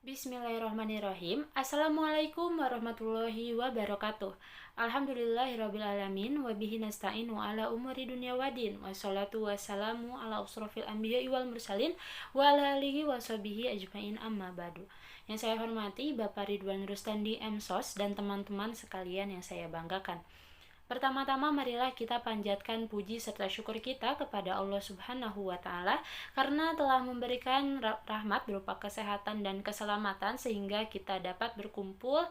Bismillahirrahmanirrahim. Assalamualaikum warahmatullahi wabarakatuh. Alhamdulillahirrabbilalamin. Wabihi nasta'in wa ala umuri dunia wadin. Wassalatu wassalamu ala usrofil anbiya wal mursalin wa ala alihi wa sahbihi ajmain amma badu. Yang saya hormati Bapak Ridwan Rustandi MSOS dan teman-teman sekalian yang saya banggakan. Pertama-tama marilah kita panjatkan puji serta syukur kita kepada Allah Subhanahu wa Ta'ala karena telah memberikan rahmat berupa kesehatan dan keselamatan sehingga kita dapat berkumpul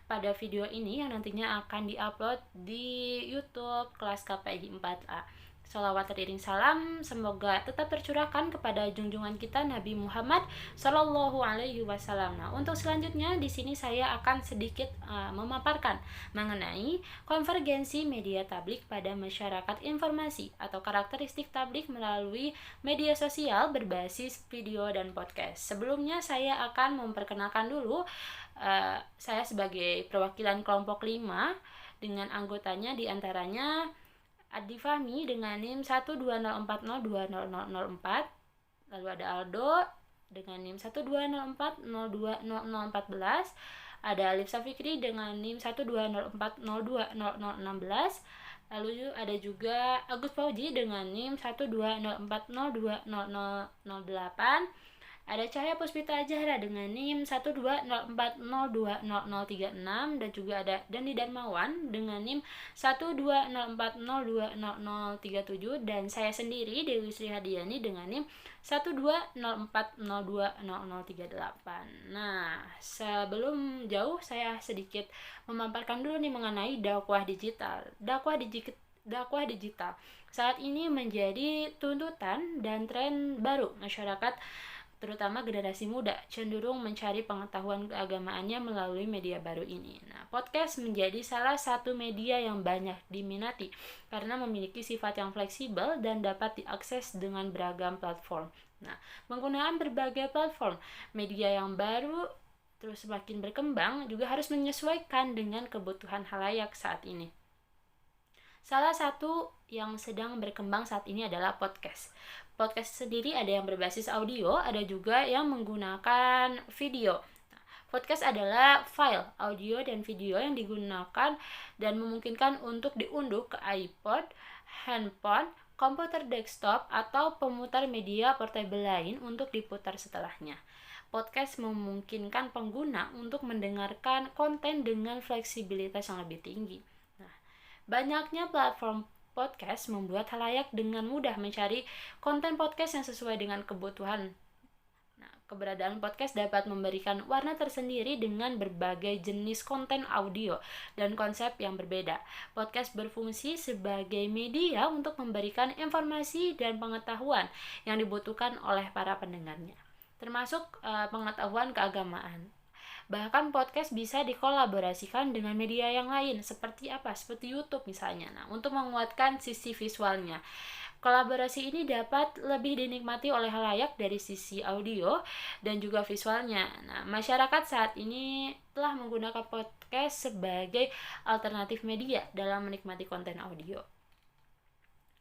pada video ini yang nantinya akan diupload di YouTube kelas KPI 4A. Salawat teriring salam semoga tetap tercurahkan kepada junjungan kita Nabi Muhammad Sallallahu Alaihi Wasallam. Nah, untuk selanjutnya di sini saya akan sedikit memaparkan mengenai konvergensi media tablik pada masyarakat informasi atau karakteristik tablik melalui media sosial berbasis video dan podcast. Sebelumnya saya akan memperkenalkan dulu saya sebagai perwakilan kelompok 5 dengan anggotanya diantaranya Adi Fahmi dengan NIM 12040200004, lalu ada Aldo dengan NIM 12040200014, ada Alif Safikri dengan NIM 12040200016, lalu ada juga Agus Fauji dengan NIM 12040200008, ada Cahaya Puspita Zahra dengan NIM 12040200036 dan juga ada Dandi Darmawan dengan NIM 12040200037 dan saya sendiri Dewi Sri Hadiani dengan NIM 12040200038. Nah, sebelum jauh saya sedikit memaparkan dulu nih mengenai dakwah digital. Dakwah digital saat ini menjadi tuntutan dan tren baru masyarakat, terutama generasi muda, cenderung mencari pengetahuan keagamaannya melalui media baru ini. Nah, podcast menjadi salah satu media yang banyak diminati karena memiliki sifat yang fleksibel dan dapat diakses dengan beragam platform. Nah, penggunaan berbagai platform media yang baru terus semakin berkembang juga harus menyesuaikan dengan kebutuhan khalayak saat ini. Salah satu yang sedang berkembang saat ini adalah podcast. Podcast sendiri ada yang berbasis audio, ada juga yang menggunakan video. Podcast adalah file audio dan video yang digunakan dan memungkinkan untuk diunduh ke iPod, handphone, komputer desktop, atau pemutar media portable lain untuk diputar setelahnya. Podcast memungkinkan pengguna untuk mendengarkan konten dengan fleksibilitas yang lebih tinggi. Banyaknya platform podcast membuat khalayak dengan mudah mencari konten podcast yang sesuai dengan kebutuhan. Nah, keberadaan podcast dapat memberikan warna tersendiri dengan berbagai jenis konten audio dan konsep yang berbeda. Podcast berfungsi sebagai media untuk memberikan informasi dan pengetahuan yang dibutuhkan oleh para pendengarnya, termasuk pengetahuan keagamaan. Bahkan podcast bisa dikolaborasikan dengan media yang lain seperti YouTube misalnya. Nah, untuk menguatkan sisi visualnya. Kolaborasi ini dapat lebih dinikmati oleh khalayak dari sisi audio dan juga visualnya. Nah, masyarakat saat ini telah menggunakan podcast sebagai alternatif media dalam menikmati konten audio.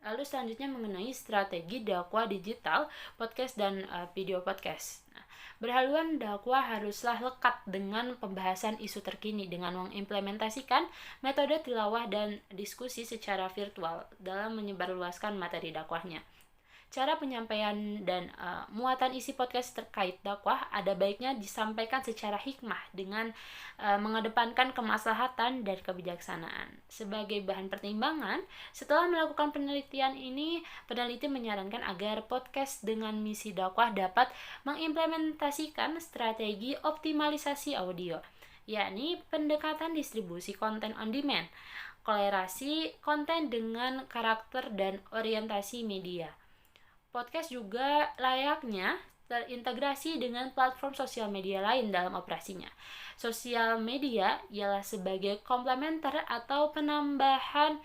Lalu selanjutnya mengenai strategi dakwah digital, podcast dan video podcast. Nah, berhaluan dakwah haruslah lekat dengan pembahasan isu terkini dengan mengimplementasikan metode tilawah dan diskusi secara virtual dalam menyebarluaskan materi dakwahnya. Cara penyampaian dan muatan isi podcast terkait dakwah ada baiknya disampaikan secara hikmah dengan mengedepankan kemaslahatan dan kebijaksanaan. Sebagai bahan pertimbangan, setelah melakukan penelitian ini, peneliti menyarankan agar podcast dengan misi dakwah dapat mengimplementasikan strategi optimalisasi audio, yakni pendekatan distribusi konten on demand, kolerasi konten dengan karakter dan orientasi media. Podcast juga layaknya terintegrasi dengan platform sosial media lain dalam operasinya. Sosial media ialah sebagai komplementer atau penambahan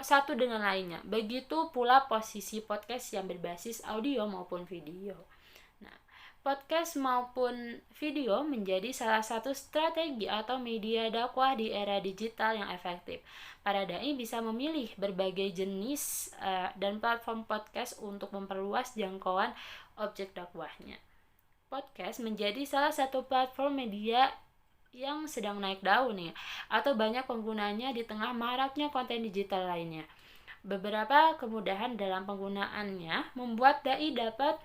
satu dengan lainnya. Begitu pula posisi podcast yang berbasis audio maupun video. Podcast maupun video menjadi salah satu strategi atau media dakwah di era digital yang efektif. Para dai bisa memilih berbagai jenis dan platform podcast untuk memperluas jangkauan objek dakwahnya. podcast menjadi salah satu platform media yang sedang naik daun nih, atau banyak penggunanya di tengah maraknya konten digital lainnya. Beberapa kemudahan dalam penggunaannya membuat dai dapat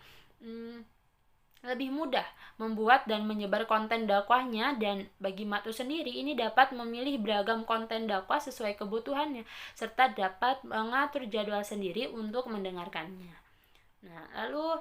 lebih mudah membuat dan menyebar konten dakwahnya, dan bagi Matu sendiri ini dapat memilih beragam konten dakwah sesuai kebutuhannya serta dapat mengatur jadwal sendiri untuk mendengarkannya. Nah, lalu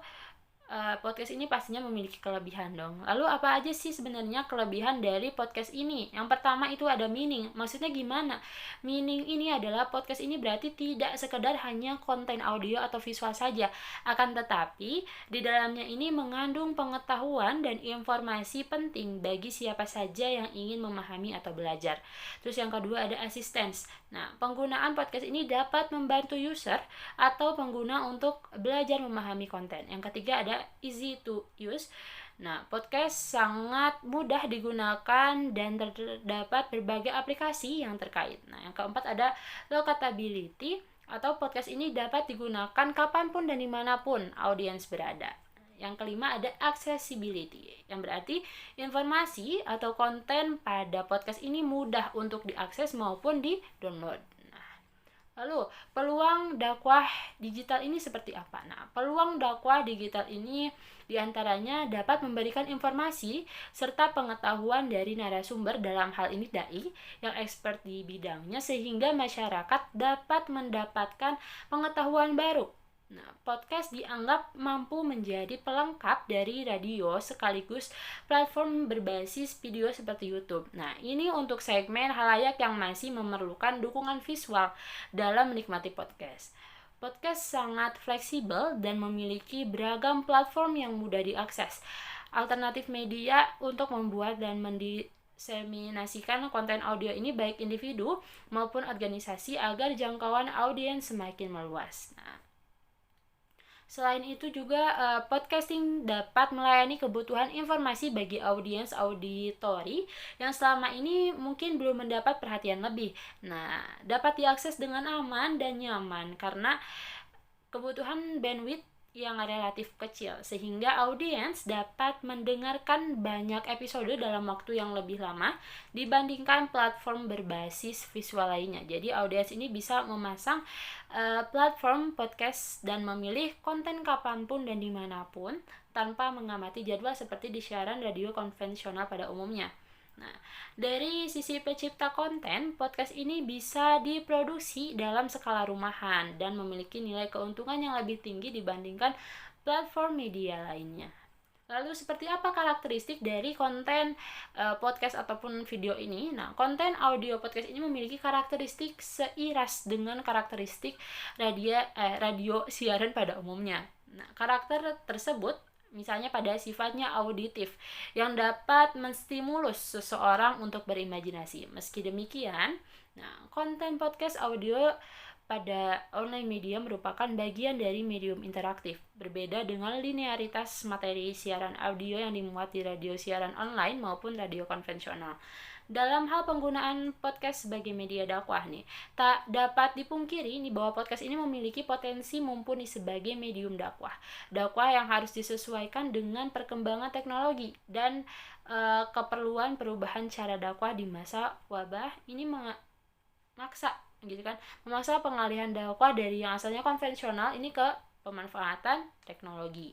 podcast ini pastinya memiliki kelebihan dong. Lalu apa aja sih sebenarnya kelebihan dari podcast ini? Yang pertama itu ada meaning. Maksudnya gimana? Meaning ini adalah podcast ini berarti tidak sekedar hanya konten audio atau visual saja, akan tetapi di dalamnya ini mengandung pengetahuan dan informasi penting bagi siapa saja yang ingin memahami atau belajar. Terus yang kedua ada assistance. Nah, penggunaan podcast ini dapat membantu user atau pengguna untuk belajar memahami konten. Yang ketiga ada easy to use. Nah, podcast sangat mudah digunakan dan terdapat berbagai aplikasi yang terkait. Nah, yang keempat ada locatability, atau podcast ini dapat digunakan kapanpun dan dimanapun audiens berada. Yang kelima ada accessibility, yang berarti informasi atau konten pada podcast ini mudah untuk diakses maupun di-download. Lalu, peluang dakwah digital ini seperti apa? Nah, peluang dakwah digital ini diantaranya dapat memberikan informasi serta pengetahuan dari narasumber, dalam hal ini dai yang expert di bidangnya, sehingga masyarakat dapat mendapatkan pengetahuan baru. Nah, podcast dianggap mampu menjadi pelengkap dari radio sekaligus platform berbasis video seperti YouTube. Nah, ini untuk segmen halayak yang masih memerlukan dukungan visual dalam menikmati podcast. Podcast sangat fleksibel dan memiliki beragam platform yang mudah diakses. Alternatif media untuk membuat dan mendiseminasikan konten audio ini baik individu maupun organisasi agar jangkauan audiens semakin meluas. Nah, selain itu juga podcasting dapat melayani kebutuhan informasi bagi audiens auditori yang selama ini mungkin belum mendapat perhatian lebih. Nah, dapat diakses dengan aman dan nyaman karena kebutuhan bandwidth yang relatif kecil, sehingga audiens dapat mendengarkan banyak episode dalam waktu yang lebih lama dibandingkan platform berbasis visual lainnya. Jadi audiens ini bisa memasang platform podcast dan memilih konten kapanpun dan dimanapun tanpa mengamati jadwal seperti di siaran radio konvensional pada umumnya. Nah, dari sisi pencipta konten, podcast ini bisa diproduksi dalam skala rumahan dan memiliki nilai keuntungan yang lebih tinggi dibandingkan platform media lainnya. Lalu seperti apa karakteristik dari konten podcast ataupun video ini? Nah, konten audio podcast ini memiliki karakteristik seiras dengan karakteristik radio siaran pada umumnya. Nah, karakter tersebut misalnya pada sifatnya auditif yang dapat menstimulus seseorang untuk berimajinasi. Meski demikian, konten podcast audio pada online media merupakan bagian dari medium interaktif, berbeda dengan linearitas materi siaran audio yang dimuat di radio siaran online maupun radio konvensional. Dalam hal penggunaan podcast sebagai media dakwah nih, tak dapat dipungkiri nih bahwa podcast ini memiliki potensi mumpuni sebagai medium dakwah. Dakwah yang harus disesuaikan dengan perkembangan teknologi dan keperluan perubahan cara dakwah di masa wabah ini memaksa pengalihan dakwah dari yang asalnya konvensional ini ke pemanfaatan teknologi.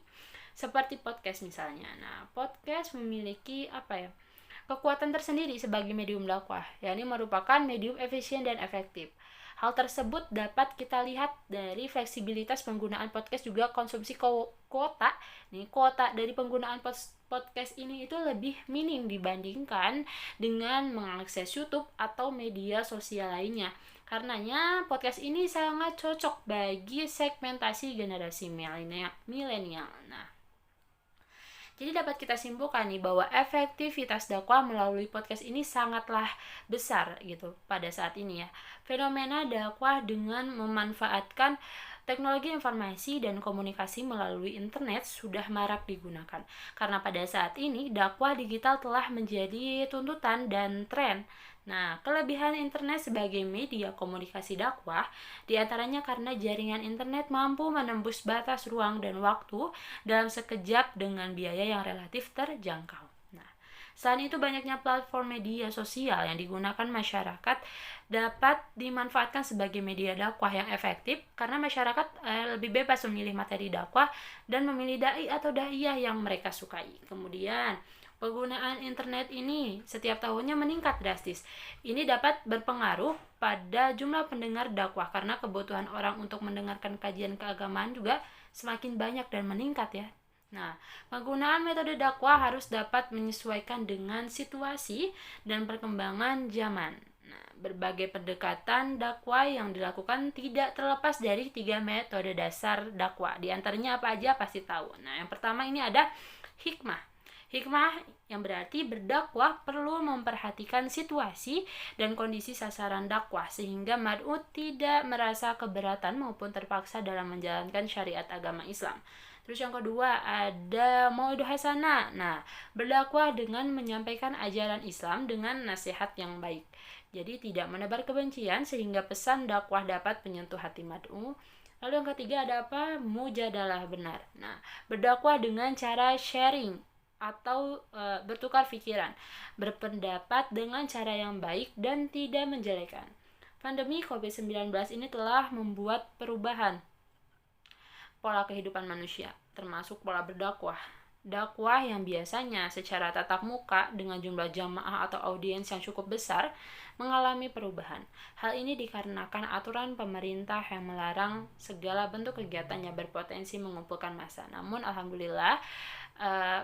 Seperti podcast misalnya. Nah, podcast memiliki kekuatan tersendiri sebagai medium dakwah, yakni merupakan medium efisien dan efektif. Hal tersebut dapat kita lihat dari fleksibilitas penggunaan podcast, juga konsumsi kuota. Kuota dari penggunaan podcast ini itu lebih minim dibandingkan dengan mengakses YouTube atau media sosial lainnya. Karenanya podcast ini sangat cocok bagi segmentasi generasi milenial. Nah, jadi dapat kita simpulkan nih bahwa efektivitas dakwah melalui podcast ini sangatlah besar gitu pada saat ini ya. Fenomena dakwah dengan memanfaatkan teknologi informasi dan komunikasi melalui internet sudah marak digunakan. Karena pada saat ini dakwah digital telah menjadi tuntutan dan tren. Nah, kelebihan internet sebagai media komunikasi dakwah diantaranya karena jaringan internet mampu menembus batas ruang dan waktu dalam sekejap dengan biaya yang relatif terjangkau. Nah, selain itu banyaknya platform media sosial yang digunakan masyarakat dapat dimanfaatkan sebagai media dakwah yang efektif karena masyarakat lebih bebas memilih materi dakwah dan memilih dai atau daiyah yang mereka sukai. Kemudian, penggunaan internet ini setiap tahunnya meningkat drastis. Ini dapat berpengaruh pada jumlah pendengar dakwah karena kebutuhan orang untuk mendengarkan kajian keagamaan juga semakin banyak dan meningkat ya. Nah, penggunaan metode dakwah harus dapat menyesuaikan dengan situasi dan perkembangan zaman. Nah, berbagai pendekatan dakwah yang dilakukan tidak terlepas dari 3 metode dasar dakwah. Di antaranya apa aja pasti tahu. Nah, yang pertama ini ada hikmah. Hikmah yang berarti berdakwah perlu memperhatikan situasi dan kondisi sasaran dakwah sehingga mad'u tidak merasa keberatan maupun terpaksa dalam menjalankan syariat agama Islam. Terus yang kedua ada mau'idul hasanah. Nah, berdakwah dengan menyampaikan ajaran Islam dengan nasihat yang baik. Jadi tidak menebar kebencian sehingga pesan dakwah dapat menyentuh hati mad'u. Lalu yang ketiga ada apa? Mujadalah benar. Nah, berdakwah dengan cara sharing atau bertukar pikiran, berpendapat dengan cara yang baik dan tidak menjelekan. Pandemi COVID-19 ini telah membuat perubahan pola kehidupan manusia, termasuk pola berdakwah. Dakwah yang biasanya secara tatap muka dengan jumlah jamaah atau audiens yang cukup besar mengalami perubahan. Hal ini dikarenakan aturan pemerintah yang melarang segala bentuk kegiatan yang berpotensi mengumpulkan massa. Namun alhamdulillah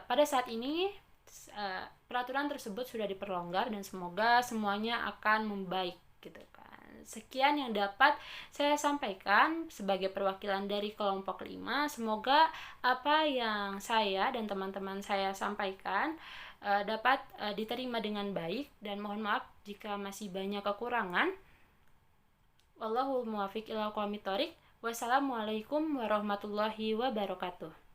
pada saat ini peraturan tersebut sudah diperlonggar dan semoga semuanya akan membaik gitu kan. Sekian yang dapat saya sampaikan sebagai perwakilan dari kelompok 5. Semoga apa yang saya dan teman-teman saya sampaikan dapat diterima dengan baik dan mohon maaf jika masih banyak kekurangan. Wallahul muwaffiq ila aqwamit thoriq. Wassalamualaikum warahmatullahi wabarakatuh.